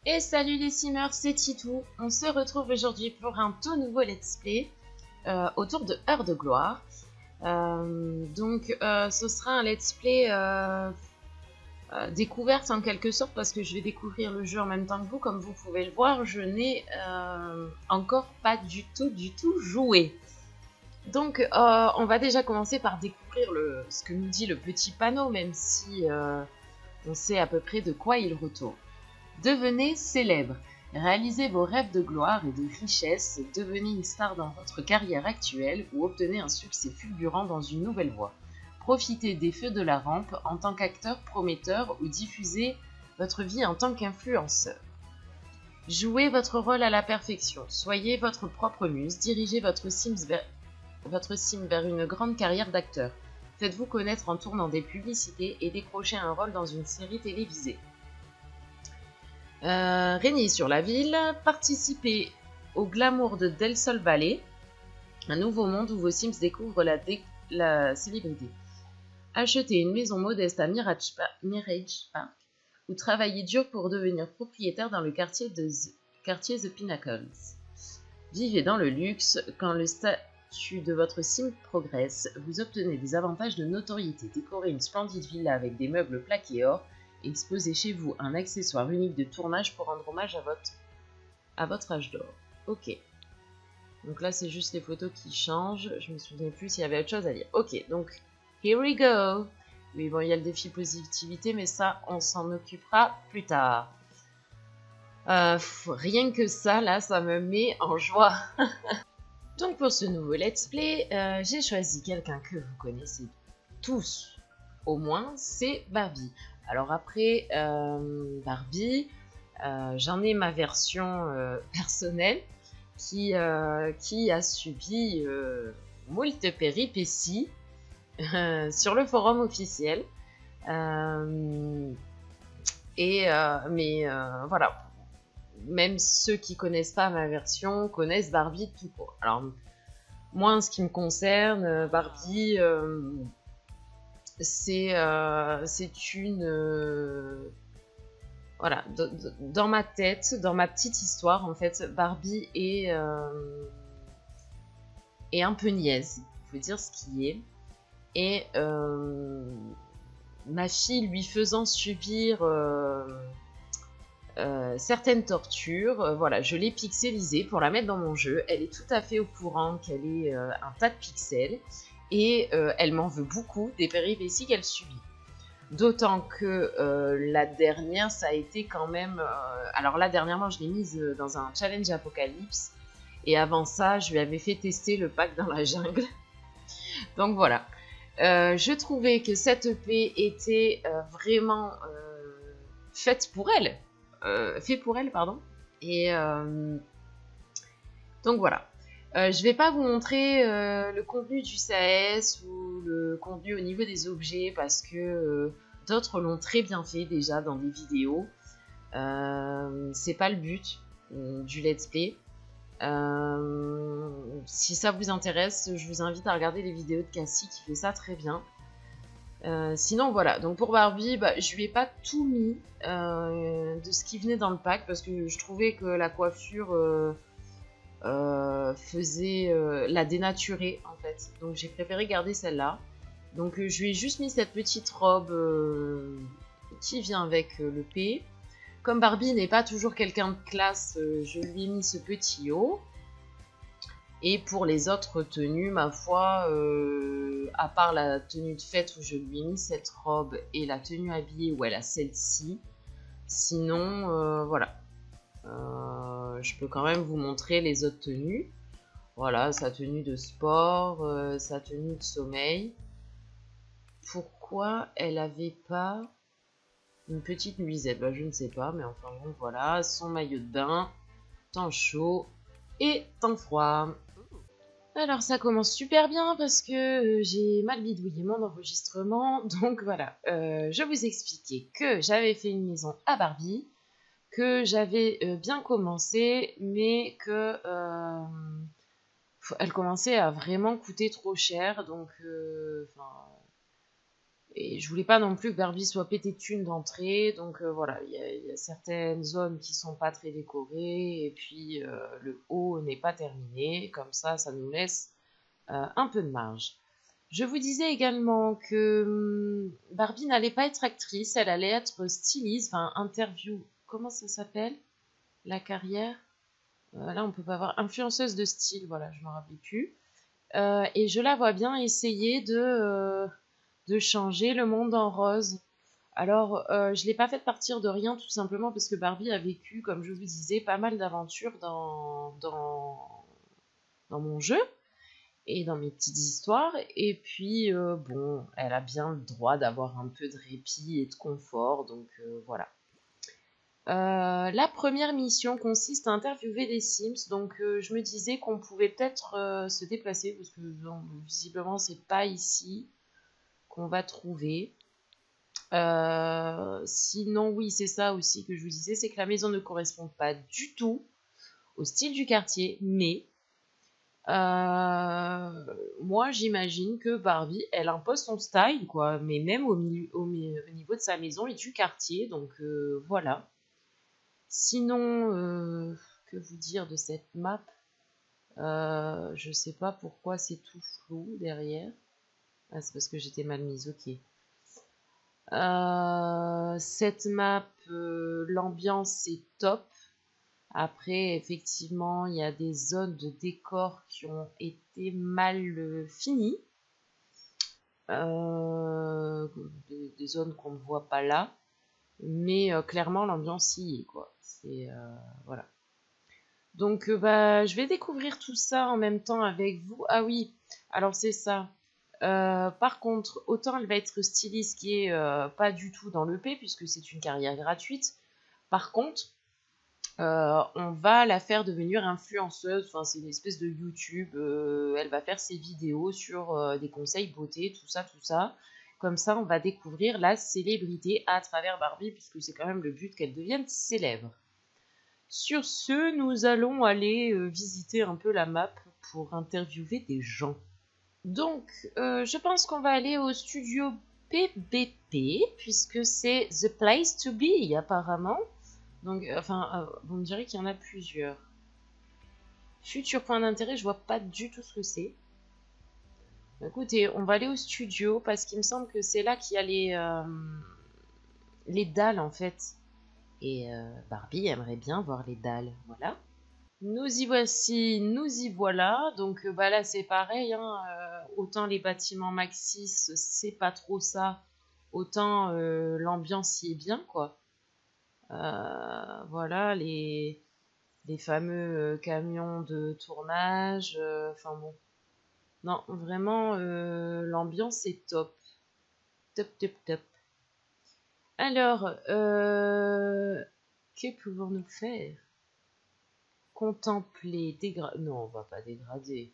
Et salut les simmers, c'est Titou. On se retrouve aujourd'hui pour un tout nouveau let's play autour de Heure de Gloire. Ce sera un let's play découverte en quelque sorte parce que je vais découvrir le jeu en même temps que vous. Comme vous pouvez le voir, je n'ai encore pas du tout joué. Donc on va déjà commencer par découvrir ce que nous dit le petit panneau, même si on sait à peu près de quoi il retourne. Devenez célèbre, réalisez vos rêves de gloire et de richesse, devenez une star dans votre carrière actuelle ou obtenez un succès fulgurant dans une nouvelle voie. Profitez des feux de la rampe en tant qu'acteur prometteur ou diffusez votre vie en tant qu'influenceur. Jouez votre rôle à la perfection, soyez votre propre muse, dirigez votre sim vers une grande carrière d'acteur. Faites-vous connaître en tournant des publicités et décrochez un rôle dans une série télévisée. Régnez sur la ville, participez au glamour de Del Sol Valley, un nouveau monde où vos Sims découvrent la célébrité. Achetez une maison modeste à Mirage Park, ou travaillez dur pour devenir propriétaire dans le quartier The Pinnacles. Vivez dans le luxe, quand le statut de votre Sim progresse, vous obtenez des avantages de notoriété. Décorez une splendide villa avec des meubles plaqués or, exposez chez vous un accessoire unique de tournage pour rendre hommage à votre âge d'or. Ok. Donc là, c'est juste les photos qui changent. Je me souviens plus s'il y avait autre chose à dire. Ok, donc, here we go. Oui, bon, il y a le défi positivité, mais ça, on s'en occupera plus tard. Rien que ça, là, ça me met en joie. Donc, pour ce nouveau let's play, j'ai choisi quelqu'un que vous connaissez tous, au moins, c'est Barbie. Alors après, Barbie, j'en ai ma version personnelle qui a subi moult péripéties sur le forum officiel. Voilà, même ceux qui connaissent pas ma version connaissent Barbie tout court. Alors moi, en ce qui me concerne, Barbie, c'est une voilà, dans ma tête, dans ma petite histoire, en fait, Barbie est un peu niaise, il faut dire ce qui est. Et ma fille lui faisant subir certaines tortures, voilà, je l'ai pixelisée pour la mettre dans mon jeu. Elle est tout à fait au courant qu'elle est un tas de pixels et elle m'en veut beaucoup des péripéties qu'elle subit. D'autant que la dernière, ça a été quand même... alors là, dernièrement, je l'ai mise dans un challenge Apocalypse. Et avant ça, je lui avais fait tester le pack dans la jungle. Donc voilà. Je trouvais que cette EP était vraiment faite pour elle. Fait pour elle, pardon. Et donc voilà. Je vais pas vous montrer le contenu du SAS ou le contenu au niveau des objets parce que d'autres l'ont très bien fait déjà dans des vidéos. C'est pas le but du let's play. Si ça vous intéresse, je vous invite à regarder les vidéos de Cassie qui fait ça très bien. Sinon voilà, donc pour Barbie, je lui ai pas tout mis de ce qui venait dans le pack parce que je trouvais que la coiffure la dénaturer en fait, donc j'ai préféré garder celle-là. Donc je lui ai juste mis cette petite robe qui vient avec le P. Comme Barbie n'est pas toujours quelqu'un de classe, je lui ai mis ce petit haut. Et pour les autres tenues, ma foi, à part la tenue de fête où je lui ai mis cette robe et la tenue habillée où elle a celle-ci, sinon voilà. Je peux quand même vous montrer les autres tenues. Voilà, sa tenue de sport, sa tenue de sommeil. Pourquoi elle avait pas une petite nuisette? Je ne sais pas, mais enfin bon, voilà. Son maillot de bain, temps chaud et temps froid. Alors ça commence super bien parce que j'ai mal bidouillé mon enregistrement. Donc voilà, je vous expliquais que j'avais fait une maison à Barbie, que j'avais bien commencé, mais que elle commençait à vraiment coûter trop cher. Donc Et je voulais pas non plus que Barbie soit pété de thunes d'entrée, donc voilà, il y a certaines zones qui sont pas très décorées, et puis le haut n'est pas terminé, comme ça nous laisse un peu de marge. Je vous disais également que Barbie n'allait pas être actrice, elle allait être styliste, enfin interview, comment ça s'appelle? La carrière? Là on peut pas voir, influenceuse de style, voilà, je m'en rappelle plus. Et je la vois bien essayer de changer le monde en rose. Alors, je ne l'ai pas fait partir de rien, tout simplement parce que Barbie a vécu, comme je vous disais, pas mal d'aventures dans mon jeu et dans mes petites histoires. Et puis, bon, elle a bien le droit d'avoir un peu de répit et de confort, donc voilà. La première mission consiste à interviewer des Sims, donc je me disais qu'on pouvait peut-être se déplacer, parce que bon, visiblement c'est pas ici qu'on va trouver. Sinon, oui, c'est ça aussi que je vous disais, c'est que la maison ne correspond pas du tout au style du quartier, mais moi j'imagine que Barbie, elle impose son style, quoi, mais même au niveau de sa maison et du quartier, donc voilà. Sinon, que vous dire de cette map? Je sais pas pourquoi c'est tout flou derrière. Ah, c'est parce que j'étais mal mise, ok. Cette map, l'ambiance est top. Après, effectivement, il y a des zones de décor qui ont été mal finies. Des zones qu'on ne voit pas là. Mais clairement, l'ambiance y est, quoi. C'est, voilà. Donc, bah, je vais découvrir tout ça en même temps avec vous. Ah oui, alors c'est ça. Par contre, autant elle va être styliste qui est pas du tout dans l'EP puisque c'est une carrière gratuite. Par contre, on va la faire devenir influenceuse. Enfin, c'est une espèce de YouTube. Elle va faire ses vidéos sur des conseils beauté, tout ça, tout ça. Comme ça, on va découvrir la célébrité à travers Barbie puisque c'est quand même le but qu'elle devienne célèbre. Sur ce, nous allons aller visiter un peu la map pour interviewer des gens. Donc, je pense qu'on va aller au studio PBP, puisque c'est The Place to Be, apparemment. Donc, enfin, vous me direz qu'il y en a plusieurs. Futur point d'intérêt, je vois pas du tout ce que c'est. Écoutez, on va aller au studio, parce qu'il me semble que c'est là qu'il y a les dalles, en fait. Et Barbie aimerait bien voir les dalles, voilà. Nous y voici, nous y voilà. Donc bah là c'est pareil, hein, autant les bâtiments Maxis c'est pas trop ça, autant l'ambiance y est bien quoi. Voilà les fameux camions de tournage. Enfin bon, non vraiment l'ambiance est top, top top top. Alors que pouvons-nous faire? Contempler, dégrader. Non, on va pas dégrader.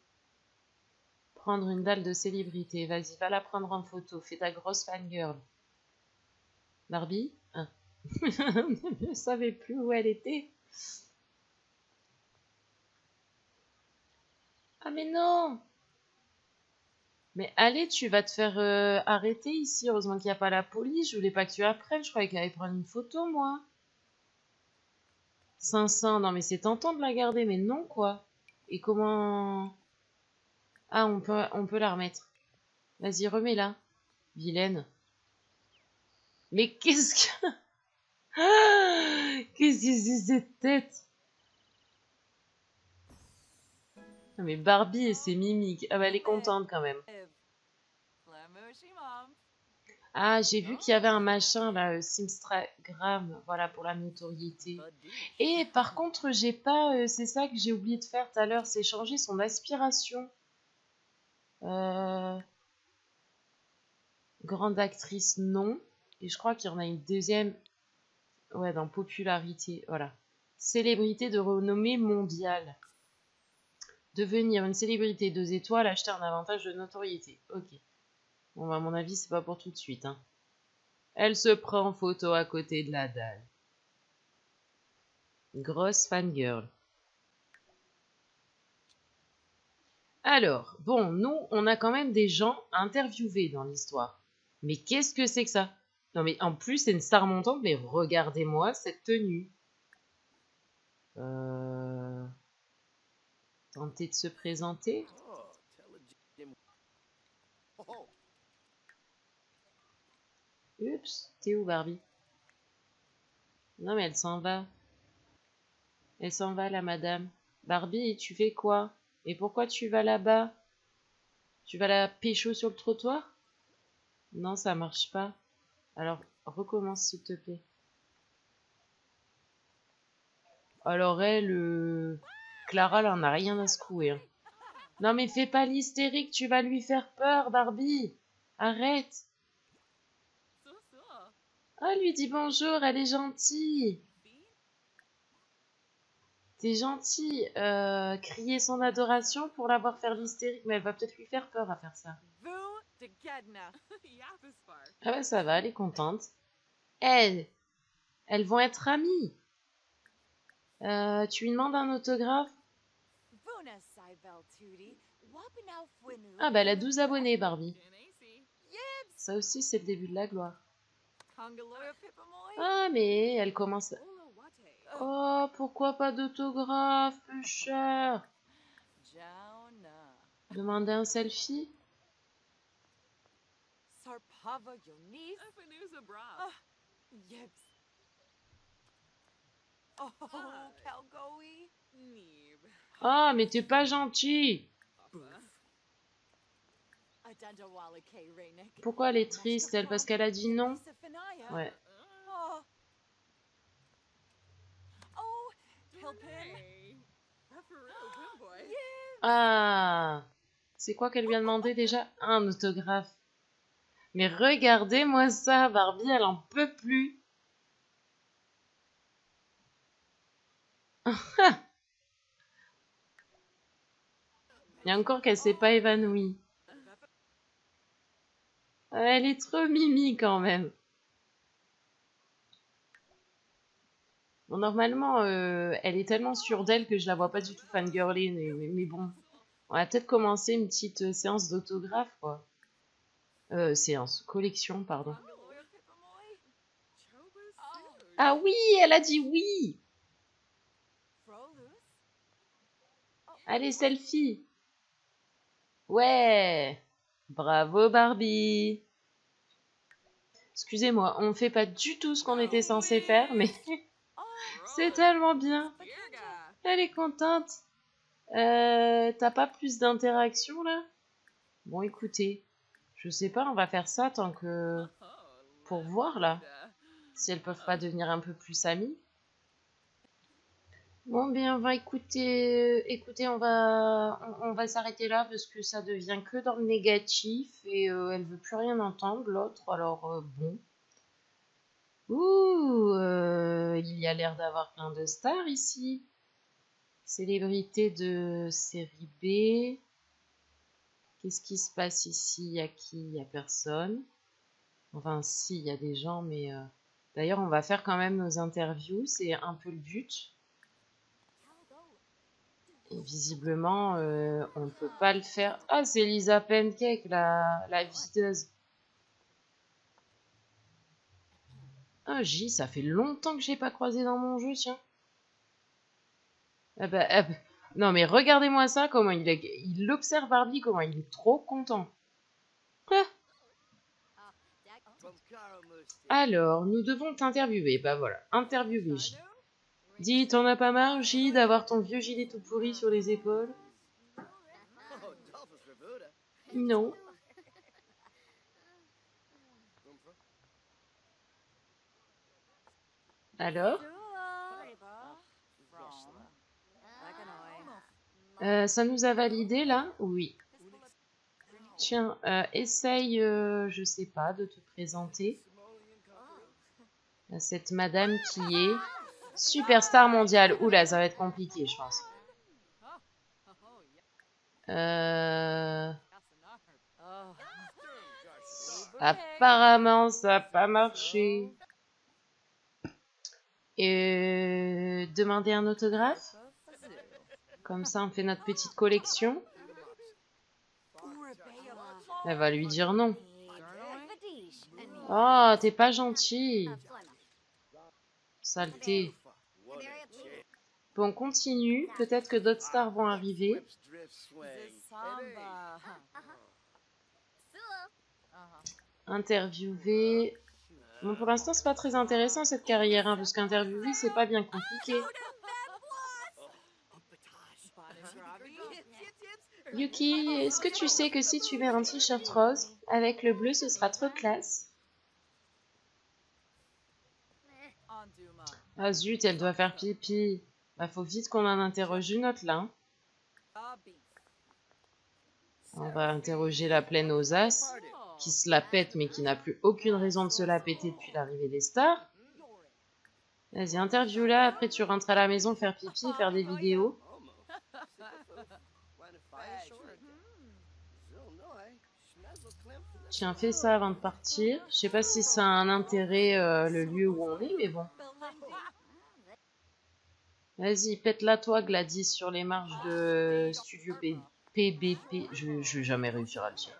Prendre une dalle de célébrité. Vas-y, va la prendre en photo. Fais ta grosse fangirl. Barbie? Ah. Je ne savais plus où elle était. Ah mais non! Mais allez, tu vas te faire arrêter ici. Heureusement qu'il n'y a pas la police. Je voulais pas que tu apprennes. Je croyais qu'elle allait prendre une photo, moi. 500. Non mais c'est tentant de la garder, mais non quoi. Et comment... Ah, on peut la remettre. Vas-y, remets-la. Vilaine. Mais qu'est-ce que... Qu'est-ce que c'est cette tête? Ah, mais Barbie et ses mimiques. Ah bah elle est contente quand même. Ah, j'ai vu qu'il y avait un machin là, Simstragram, voilà pour la notoriété. Et par contre, j'ai pas, c'est ça que j'ai oublié de faire tout à l'heure, c'est changer son aspiration. Euh, Grande actrice, non. Et je crois qu'il y en a une deuxième, ouais, dans popularité, voilà. Célébrité de renommée mondiale. Devenir une célébrité 2 étoiles, acheter un avantage de notoriété. Ok. Bon, bah, à mon avis, c'est pas pour tout de suite, hein. Elle se prend en photo à côté de la dalle. Grosse fangirl. Alors, bon, nous, on a quand même des gens à interviewer dans l'histoire. Mais qu'est-ce que c'est que ça? Non mais en plus c'est une star montante, mais regardez-moi cette tenue. Tenter de se présenter. Oups, t'es où Barbie? Non mais elle s'en va. Elle s'en va la madame. Barbie, tu fais quoi? Et pourquoi tu vas là-bas? Tu vas la pécho sur le trottoir? Non, ça marche pas. Alors, recommence s'il te plaît. Alors elle, Clara, elle en a rien à secouer. Hein. Non mais fais pas l'hystérique, tu vas lui faire peur, Barbie. Arrête. Ah, lui dis bonjour, elle est gentille. T'es gentil. Crier son adoration pour la voir faire l'hystérique, mais elle va peut-être lui faire peur à faire ça. Ah ouais, ça va, elle est contente. Elles vont être amies. Tu lui demandes un autographe? Ah bah elle a 12 abonnés, Barbie. Ça aussi, c'est le début de la gloire. Ah mais elle commence... Oh, pourquoi pas d'autographe, peu cher? Demander un selfie? Ah, mais t'es pas gentil. Pourquoi elle est triste, elle? Parce qu'elle a dit non? Ouais. Ah, c'est quoi qu'elle lui a demandé déjà? Un autographe. Mais regardez-moi ça, Barbie, elle en peut plus. Il y a encore qu'elle s'est pas évanouie. Elle est trop mimi quand même. Bon, normalement, elle est tellement sûre d'elle que je la vois pas du tout fangirler, mais bon. On va peut-être commencer une petite séance d'autographe, quoi. Séance, collection, pardon. Ah oui, elle a dit oui. Allez, selfie. Ouais. Bravo, Barbie. Excusez-moi, on fait pas du tout ce qu'on était censé faire, mais c'est tellement bien. Elle est contente. T'as pas plus d'interaction, là? Bon, écoutez, je sais pas, on va faire ça tant que... pour voir, là. Si elles peuvent pas devenir un peu plus amies. Bon, bien, on va écoutez, on va s'arrêter là parce que ça devient que dans le négatif et elle veut plus rien entendre, l'autre, alors bon. Ouh, il y a l'air d'avoir plein de stars ici. Célébrité de série B. Qu'est-ce qui se passe ici? Il y a qui? Il y a personne. Enfin, si, il y a des gens, mais... D'ailleurs, on va faire quand même nos interviews, c'est un peu le but. Et visiblement, on ne peut pas le faire. Ah, c'est Lisa Pancake, la videuse. Ah, J, ça fait longtemps que je n'ai pas croisé dans mon jeu, tiens. Ah bah, non, mais regardez-moi ça, comment il observe Barbie, comment il est trop content. Ah. Alors, nous devons t'interviewer. Bah voilà, interviewer J. Dis, t'en as pas marre, J, d'avoir ton vieux gilet tout pourri sur les épaules? Non. Alors? Ça nous a validé là? Oui. Tiens, essaye, je sais pas, de te présenter à cette madame qui est superstar mondiale. Oula, ça va être compliqué, je pense. Apparemment, ça n'a pas marché. Et demander un autographe? Comme ça, on fait notre petite collection. Elle va lui dire non. Oh, t'es pas gentil. Saleté. Bon, on continue. Peut-être que d'autres stars vont arriver. Interviewer. Bon, pour l'instant, c'est pas très intéressant cette carrière, hein, parce qu'interviewer, c'est pas bien compliqué. Yuki, est-ce que tu sais que si tu mets un t-shirt rose, avec le bleu, ce sera trop classe? Ah zut, elle doit faire pipi. Bah, faut vite qu'on en interroge une autre, là. On va interroger la pleine aux as, qui se la pète, mais qui n'a plus aucune raison de se la péter depuis l'arrivée des stars. Vas-y, interview-la, après tu rentres à la maison faire pipi et faire des vidéos. Tiens, fais ça avant de partir. Je sais pas si ça a un intérêt, le lieu où on est, mais bon. Vas-y, pète-la toi, Gladys, sur les marches de Studio PBP. Je vais jamais réussir à le dire.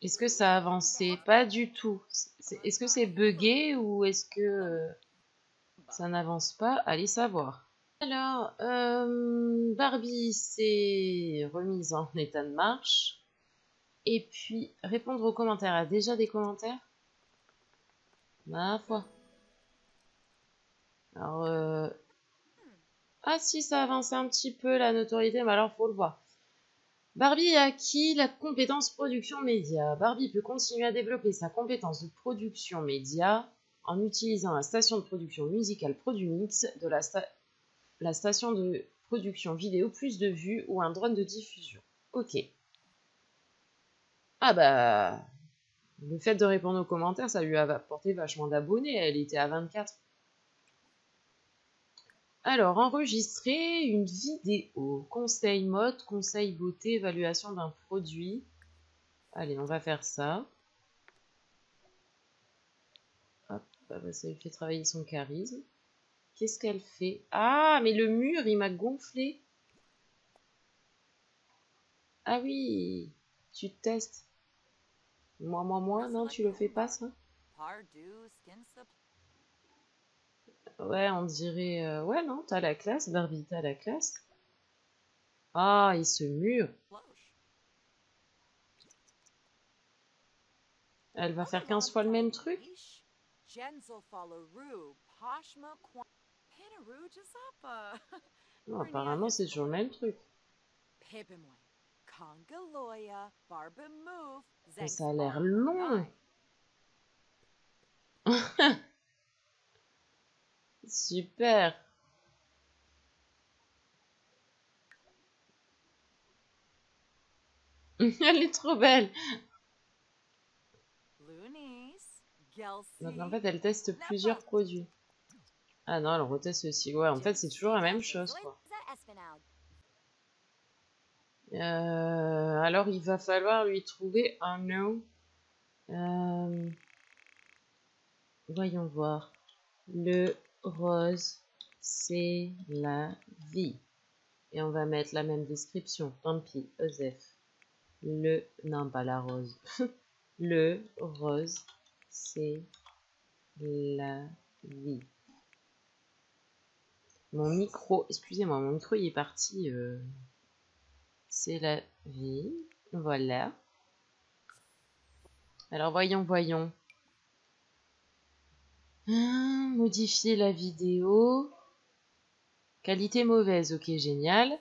Est-ce que ça a avancé? Pas du tout. Est-ce que c'est buggé ou est-ce que ça n'avance pas? Allez savoir. Alors, Barbie s'est remise en état de marche. Et puis, répondre aux commentaires. Elle a déjà des commentaires? Ma foi. Alors, ah si, ça a avancé un petit peu la notoriété, mais alors faut le voir. Barbie a acquis la compétence production média. Barbie peut continuer à développer sa compétence de production média en utilisant la station de production musicale Produmix de la station de production vidéo plus de vues ou un drone de diffusion. Ok. Ah bah, le fait de répondre aux commentaires, ça lui a apporté vachement d'abonnés. Elle était à 24. Alors, enregistrer une vidéo. Conseil mode, conseil beauté, évaluation d'un produit. Allez, on va faire ça. Hop, bah, ça lui fait travailler son charisme. Qu'est-ce qu'elle fait? Ah, mais le mur, il m'a gonflé. Ah oui, tu testes. Moi, non, tu le fais pas, ça? Ouais, on dirait... Ouais, non, t'as la classe, Barbie, t'as la classe. Ah, et ce mur. Elle va faire 15 fois le même truc? Non, apparemment, c'est toujours le même truc. Mais ça a l'air long. Super. Elle est trop belle. Donc en fait, elle teste plusieurs produits. Ah non, elle reteste aussi. Ouais, en fait, c'est toujours la même chose, quoi. Alors, il va falloir lui trouver un nom. Voyons voir. Le rose, c'est la vie. Et on va mettre la même description. Tant pis, Osef. Non, pas la rose. Le rose, c'est la vie. Mon micro, excusez-moi, mon micro il est parti. C'est la vie. Voilà. Alors voyons. Modifier la vidéo. Qualité mauvaise, ok, génial.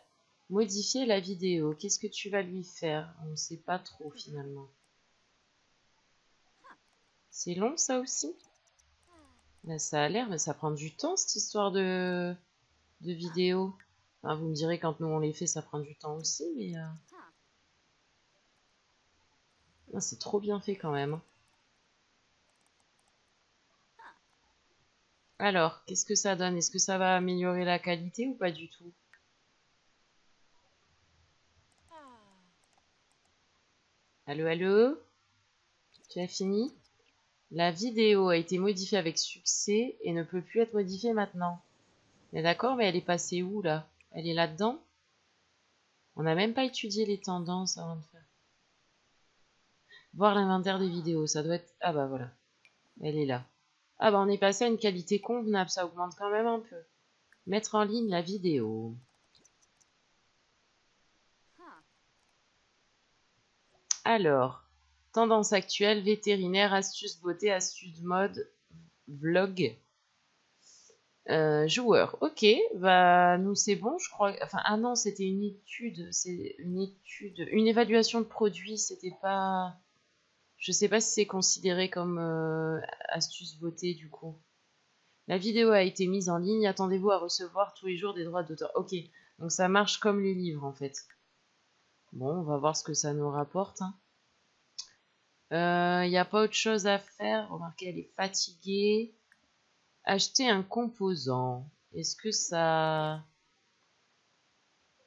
Modifier la vidéo. Qu'est-ce que tu vas lui faire? On ne sait pas trop finalement. C'est long ça aussi? Là, ça a l'air, mais ça prend du temps cette histoire de vidéo. Enfin, vous me direz quand nous on les fait, ça prend du temps aussi, mais c'est trop bien fait quand même. Alors, qu'est-ce que ça donne? Est-ce que ça va améliorer la qualité ou pas du tout? Allô, allô? Tu as fini? La vidéo a été modifiée avec succès et ne peut plus être modifiée maintenant. Mais d'accord, mais elle est passée où là? Elle est là-dedans? On n'a même pas étudié les tendances avant de faire. Voir l'inventaire des vidéos, ça doit être... Ah bah voilà, elle est là. Ah bah on est passé à une qualité convenable, ça augmente quand même un peu. Mettre en ligne la vidéo. Alors, tendance actuelle, vétérinaire, astuces beauté, astuces mode, vlog. Joueur, ok, bah nous c'est bon, je crois. Enfin, ah non, c'était une étude, c'est une étude, une évaluation de produit, c'était pas. Je sais pas si c'est considéré comme astuce beauté du coup. La vidéo a été mise en ligne, attendez-vous à recevoir tous les jours des droits d'auteur. Ok, donc ça marche comme les livres en fait. Bon, on va voir ce que ça nous rapporte. Il n'y a pas autre chose à faire. Remarquez, elle est fatiguée. Acheter un composant. Est-ce que ça...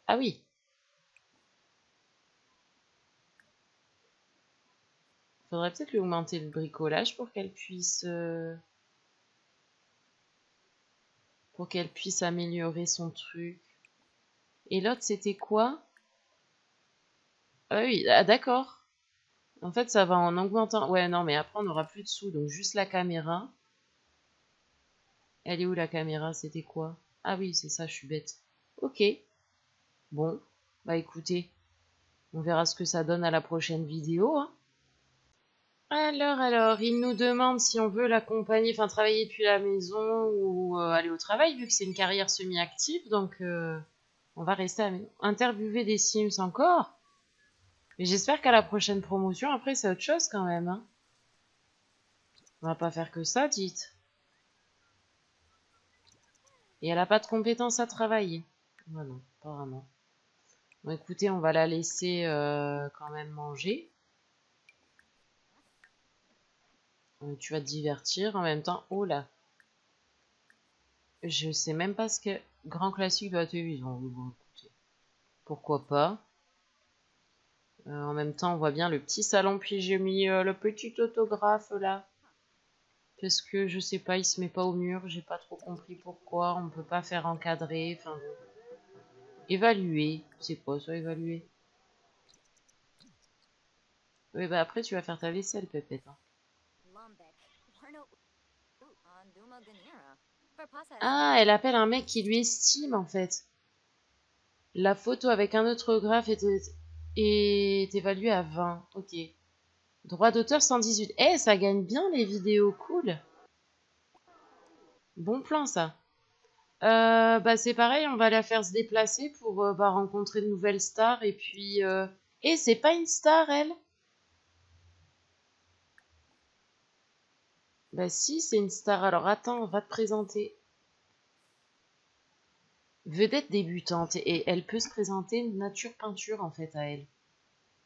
Ah oui. Faudrait peut-être lui augmenter le bricolage pour qu'elle puisse améliorer son truc. Et l'autre, c'était quoi? Ah oui, ah, d'accord. En fait, ça va en augmentant. Ouais, non, mais après, on n'aura plus de sous. Donc, juste la caméra. Elle est où la caméra? C'était quoi? Ah oui, c'est ça, je suis bête. Ok. Bon. Bah écoutez, on verra ce que ça donne à la prochaine vidéo, hein. Alors, il nous demande si on veut l'accompagner, enfin travailler depuis la maison ou aller au travail, vu que c'est une carrière semi-active, donc on va rester à la maison. Interviewer des Sims encore? Mais j'espère qu'à la prochaine promotion, après c'est autre chose quand même, hein. On va pas faire que ça, dites. Et elle a pas de compétences à travailler. Ah non, pas vraiment. Bon écoutez, on va la laisser quand même manger. Tu vas te divertir en même temps. Oh là, je sais même pas ce que... Grand classique de la télévision. Bon, écoutez, pourquoi pas. En même temps, on voit bien le petit salon, puis j'ai mis le petit autographe là. Parce que je sais pas, il se met pas au mur, j'ai pas trop compris pourquoi. On peut pas faire encadrer, enfin bon. Évaluer, c'est quoi ça, évaluer? Oui, bah après tu vas faire ta vaisselle, Pépette, hein. Ah, elle appelle un mec qui lui estime en fait. La photo avec un autographe est évaluée à 20. Ok. Droit d'auteur 118. Eh, ça gagne bien les vidéos, cool. Bon plan ça. Bah c'est pareil, on va la faire se déplacer pour bah, rencontrer de nouvelles stars et puis... Et c'est pas une star, elle? Bah si, c'est une star. Alors attends, on va te présenter. Vedette débutante et elle peut se présenter nature peinture en fait à elle.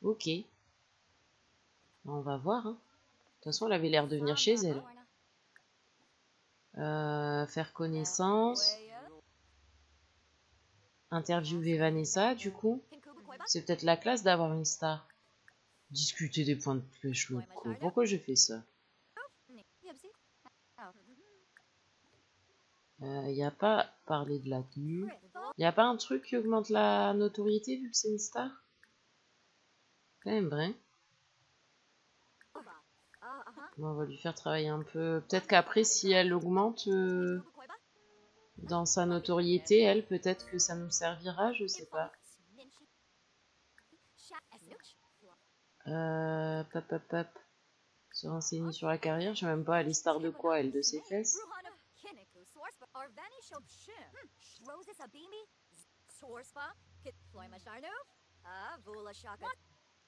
Ok. On va voir, hein. De toute façon, elle avait l'air de venir chez elle. Faire connaissance. Interviewer Vanessa, du coup. C'est peut-être la classe d'avoir une star. Discuter des points de pêche locaux. Pourquoi j'ai fait ça? Y a pas parler de la tenue. Y a pas un truc qui augmente la notoriété vu que c'est une star? Quand même vrai. Bon, on va lui faire travailler un peu. Peut-être qu'après, si elle augmente dans sa notoriété, elle, peut-être que ça nous servira, je sais pas. Pop, pop, pop. Se renseigner sur la carrière, je sais même pas, elle est star de quoi, elle, de ses fesses?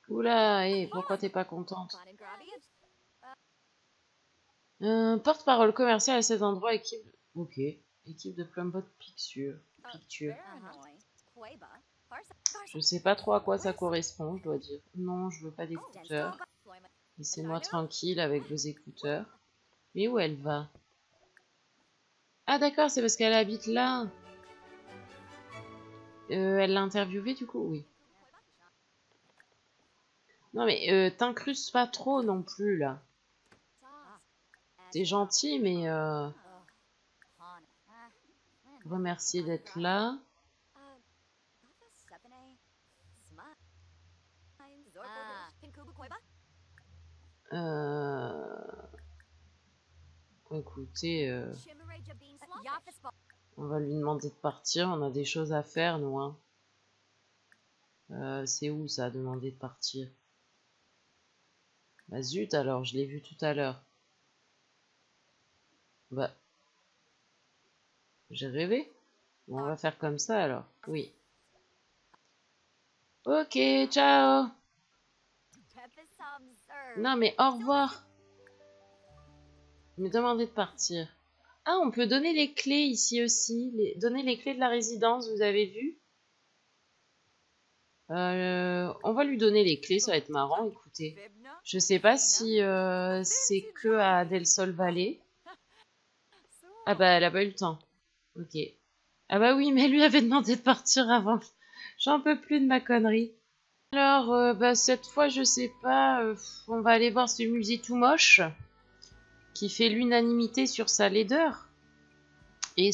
Oula, hé, pourquoi t'es pas contente? Porte-parole commerciale à cet endroit, équipe... Ok, équipe de Plumbot Picture. Picture. Je sais pas trop à quoi ça correspond, je dois dire. Non, je veux pas d'écouteurs. Laissez-moi tranquille avec vos écouteurs. Mais où elle va? Ah d'accord, c'est parce qu'elle habite là. Elle l'a interviewée du coup, oui. Non mais t'incrustes pas trop non plus là. T'es gentil mais remercier d'être là. Écoutez, on va lui demander de partir. On a des choses à faire, nous. Hein. C'est où ça, demander de partir? Bah zut alors, je l'ai vu tout à l'heure. Bah, j'ai rêvé. Bon, on va faire comme ça alors. Oui. Ok, ciao. Non mais au revoir. Il me demandait de partir. Ah, on peut donner les clés ici aussi. Donner les clés de la résidence, vous avez vu? On va lui donner les clés, ça va être marrant, écoutez. Je sais pas si c'est que à Del Sol Valley. Ah bah, elle a pas eu le temps. Ok. Ah bah oui, mais lui avait demandé de partir avant. J'en peux plus de ma connerie. Alors, bah, cette fois, je sais pas, on va aller voir ce musée tout moche qui fait l'unanimité sur sa laideur et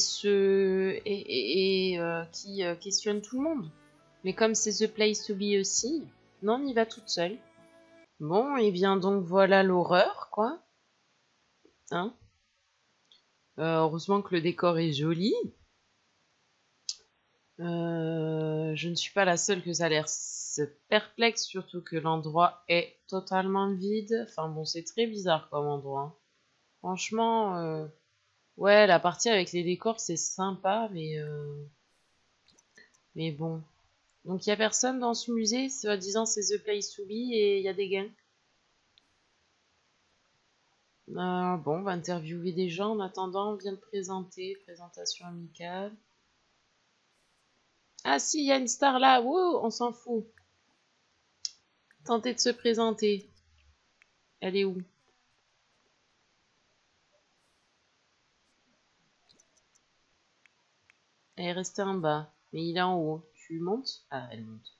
qui questionne tout le monde. Mais comme c'est The Place to Be aussi, non, on y va toute seule. Bon, et bien donc voilà l'horreur, quoi. Hein heureusement que le décor est joli. Je ne suis pas la seule que ça a l'air perplexe, surtout que l'endroit est totalement vide. Enfin bon, c'est très bizarre comme endroit. Hein. Franchement, ouais, la partie avec les décors, c'est sympa, mais bon. Donc il y a personne dans ce musée, soi-disant c'est The Place to Be et il y a des gains. Bon, on va interviewer des gens. En attendant, on vient de présenter. Présentation amicale. Ah si, il y a une star là. Wouh, on s'en fout. Tentez de se présenter. Elle est où? Elle est restée en bas. Mais il est en haut. Tu montes? Ah, elle monte.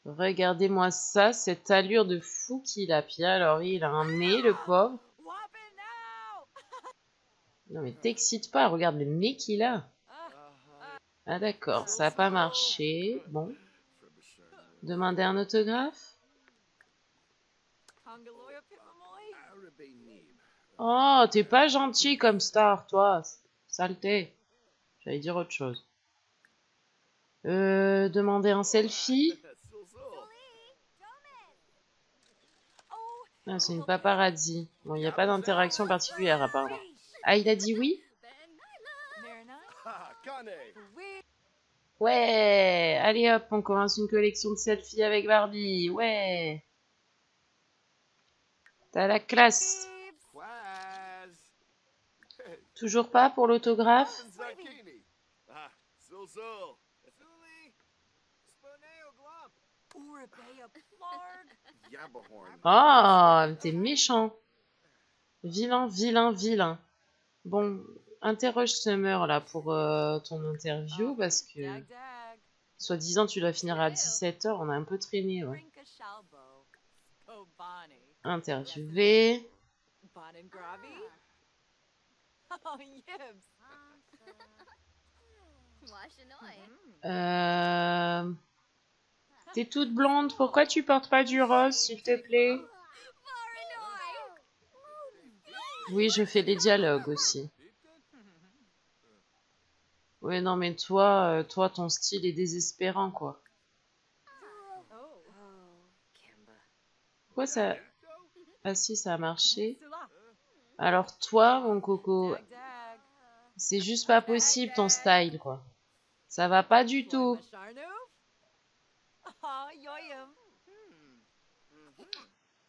Regardez-moi ça, cette allure de fou qu'il a. Puis alors, il a un nez, le pauvre. Non mais t'excite pas, regarde le nez qu'il a. Ah d'accord, ça n'a pas marché. Bon. Demandez un autographe? Oh, t'es pas gentil comme star, toi. Saleté. J'allais dire autre chose. Demander un selfie? Ah, c'est une paparazzi. Bon, il n'y a pas d'interaction particulière apparemment. Ah, il a dit oui? Ouais! Allez hop, on commence une collection de selfies avec Barbie. Ouais! T'as la classe. Toujours pas pour l'autographe? Oh, t'es méchant. Vilain, vilain, vilain. Bon, interroge Summer là pour ton interview parce que soi-disant tu dois finir à 17h, on a un peu traîné. Ouais. Interviewé. T'es toute blonde, pourquoi tu portes pas du rose s'il te plaît? Oui, je fais des dialogues aussi. Oui, non, mais toi, ton style est désespérant, quoi. Pourquoi ça... Ah si, ça a marché. Alors toi, mon coco, c'est juste pas possible ton style, quoi. Ça va pas du tout.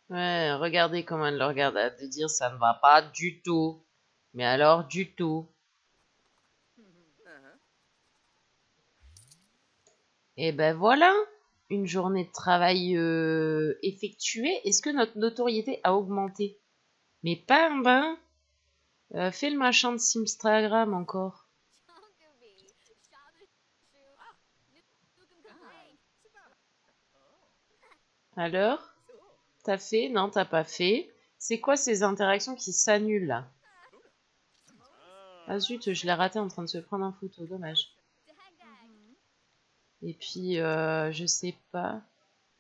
Ouais, regardez comment elle le regarde, de dire ça ne va pas du tout. Mais alors, du tout. Et ben voilà, une journée de travail effectuée. Est-ce que notre notoriété a augmenté? Mais pas un bain. Fais le machin de Simstagram encore. Alors? T'as fait? Non, t'as pas fait. C'est quoi ces interactions qui s'annulent là? Ah zut, je l'ai raté en train de se prendre en photo, dommage. Et puis, je sais pas.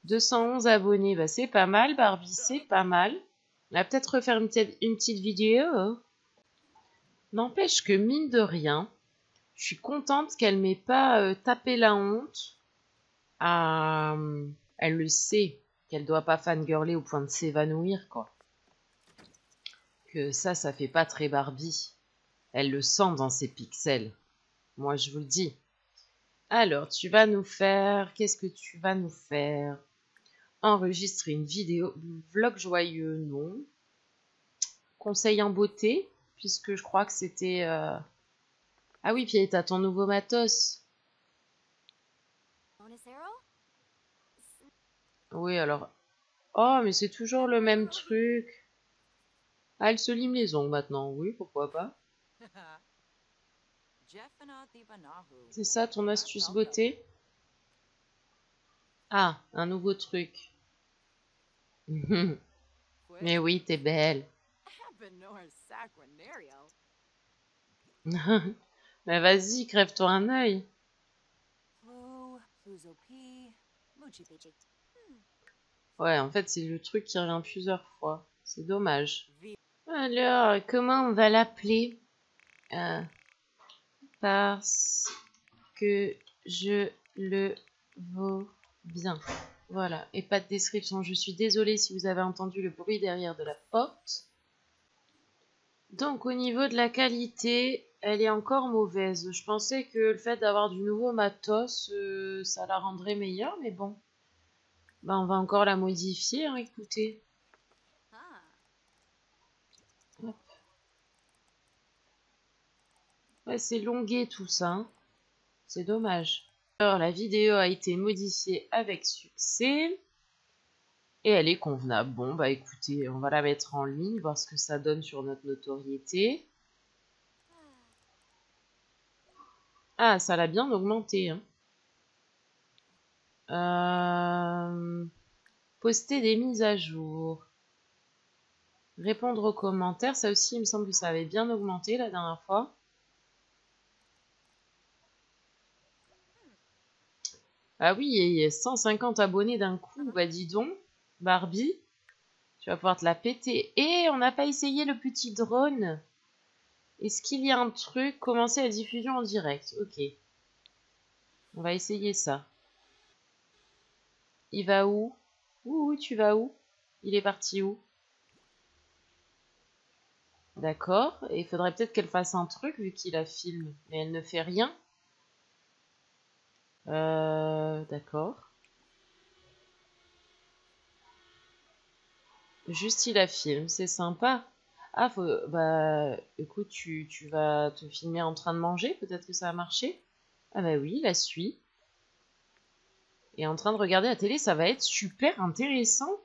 211 abonnés, bah c'est pas mal, Barbie, c'est pas mal. On va peut-être refaire une petite vidéo. N'empêche que mine de rien, je suis contente qu'elle m'ait pas tapé la honte. Elle le sait qu'elle doit pas fangirler au point de s'évanouir, quoi. Que ça fait pas très Barbie. Elle le sent dans ses pixels. Moi, je vous le dis. Alors, tu vas nous faire... Qu'est-ce que tu vas nous faire? Enregistrer une vidéo. Vlog joyeux, non. Conseil en beauté, puisque je crois que c'était... Ah oui, puis t'as ton nouveau matos. Oui, alors... Oh, mais c'est toujours le même truc. Ah, elle se lime les ongles maintenant. Oui, pourquoi pas. C'est ça ton astuce beauté? Ah, un nouveau truc. Mais oui, t'es belle. Mais vas-y, crève-toi un œil. Ouais, en fait, c'est le truc qui revient plusieurs fois. C'est dommage. Alors, comment on va l'appeler? Parce que je le vaux bien. Voilà, et pas de description. Je suis désolée si vous avez entendu le bruit derrière de la porte. Donc, au niveau de la qualité, elle est encore mauvaise. Je pensais que le fait d'avoir du nouveau matos, ça la rendrait meilleure, mais bon. Bah, on va encore la modifier, hein, écoutez. Hop. Ouais, c'est longué tout ça, hein. C'est dommage. Alors, la vidéo a été modifiée avec succès. Et elle est convenable. Bon, bah écoutez, on va la mettre en ligne, voir ce que ça donne sur notre notoriété. Ah, ça l'a bien augmenté, hein. Poster des mises à jour. Répondre aux commentaires. Ça aussi, il me semble que ça avait bien augmenté la dernière fois. Ah oui, il y a 150 abonnés d'un coup. Bah dis donc, Barbie, tu vas pouvoir te la péter. Et on n'a pas essayé le petit drone. Est-ce qu'il y a un truc? Commencer la diffusion en direct. Ok. On va essayer ça. Il va où? Où tu vas où? Il est parti où? D'accord. Et il faudrait peut-être qu'elle fasse un truc vu qu'il la filme. Mais elle ne fait rien. D'accord. Juste il la filme, c'est sympa. Ah, bah, écoute, tu vas te filmer en train de manger, peut-être que ça va marcher. Ah bah oui, la suit. Et en train de regarder la télé, ça va être super intéressant.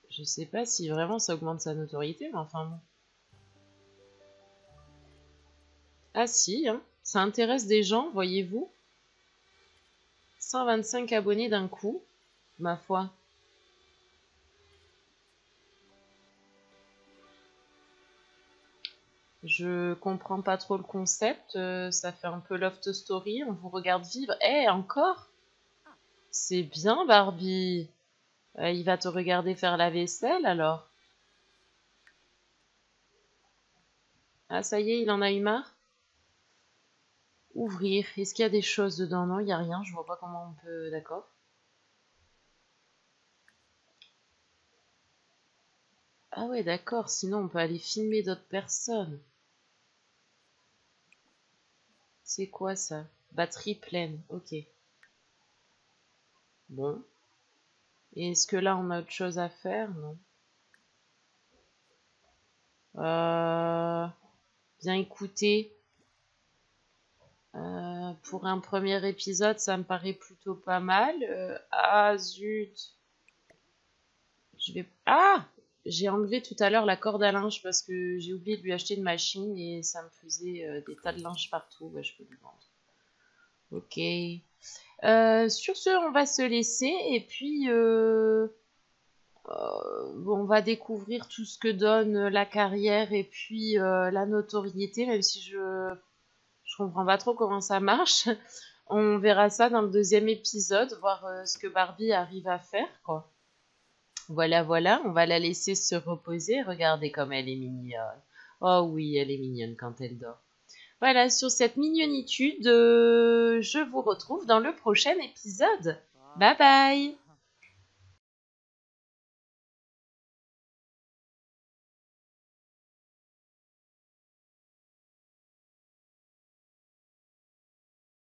Je sais pas si vraiment ça augmente sa notoriété, mais enfin bon. Ah si, hein, ça intéresse des gens, voyez-vous. 125 abonnés d'un coup, ma foi. Je comprends pas trop le concept, ça fait un peu Loft Story, on vous regarde vivre. Eh, encore? C'est bien, Barbie. Il va te regarder faire la vaisselle, alors. Ah, ça y est, il en a eu marre. Ouvrir. Est-ce qu'il y a des choses dedans? Non, il n'y a rien, je vois pas comment on peut... D'accord. Ah ouais, d'accord, sinon on peut aller filmer d'autres personnes. C'est quoi ça? Batterie pleine, ok. Bon. Et est-ce que là on a autre chose à faire? Non. Bien écouter. Pour un premier épisode, ça me paraît plutôt pas mal. Ah zut. Je vais... Ah! J'ai enlevé tout à l'heure la corde à linge parce que j'ai oublié de lui acheter une machine et ça me faisait des tas de linge partout. Bah, je peux lui vendre. Ok. Sur ce, on va se laisser et puis on va découvrir tout ce que donne la carrière et puis la notoriété, même si je comprends pas trop comment ça marche. On verra ça dans le deuxième épisode, voir ce que Barbie arrive à faire, quoi. Voilà, voilà, on va la laisser se reposer. Regardez comme elle est mignonne. Oh oui, elle est mignonne quand elle dort. Voilà, sur cette mignonitude, je vous retrouve dans le prochain épisode. Bye bye!